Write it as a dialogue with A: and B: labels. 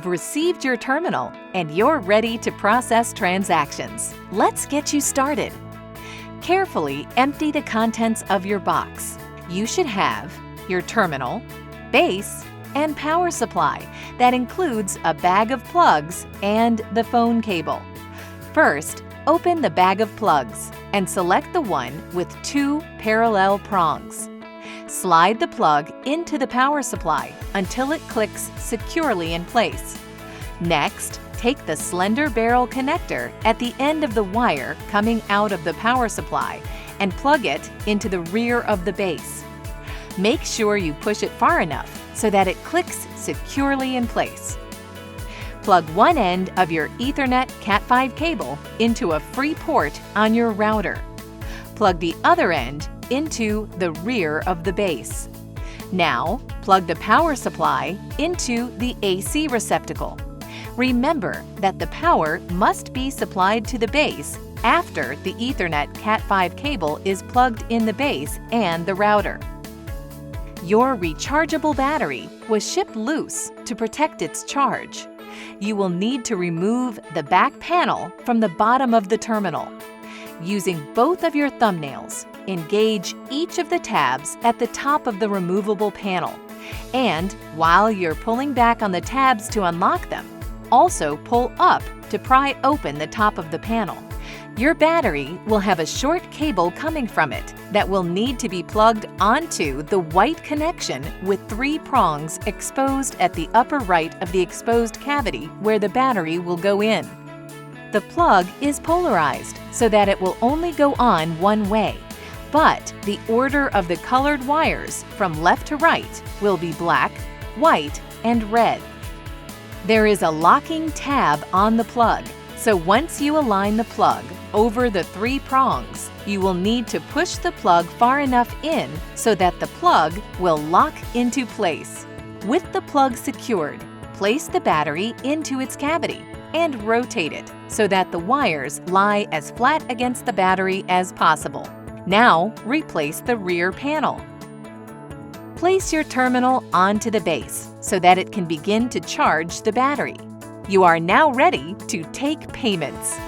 A: You've received your terminal and you're ready to process transactions. Let's get you started. Carefully empty the contents of your box. You should have your terminal, base, and power supply that includes a bag of plugs and the phone cable. First, open the bag of plugs and select the one with 2 parallel prongs. Slide the plug into the power supply until it clicks securely in place. Next, take the slender barrel connector at the end of the wire coming out of the power supply and plug it into the rear of the base. Make sure you push it far enough so that it clicks securely in place. Plug one end of your Ethernet Cat5 cable into a free port on your router. Plug the other end into the rear of the base. Now, plug the power supply into the AC receptacle. Remember that the power must be supplied to the base after the Ethernet Cat5 cable is plugged in the base and the router. Your rechargeable battery was shipped loose to protect its charge. You will need to remove the back panel from the bottom of the terminal. Using both of your thumbnails, engage each of the tabs at the top of the removable panel. And while you're pulling back on the tabs to unlock them, also pull up to pry open the top of the panel. Your battery will have a short cable coming from it that will need to be plugged onto the white connection with 3 prongs exposed at the upper right of the exposed cavity where the battery will go in. The plug is polarized so that it will only go on one way, but the order of the colored wires from left to right will be black, white, and red. There is a locking tab on the plug, so once you align the plug over the 3 prongs, you will need to push the plug far enough in so that the plug will lock into place. With the plug secured, place the battery into its cavity and rotate it so that the wires lie as flat against the battery as possible. Now, replace the rear panel. Place your terminal onto the base so that it can begin to charge the battery. You are now ready to take payments.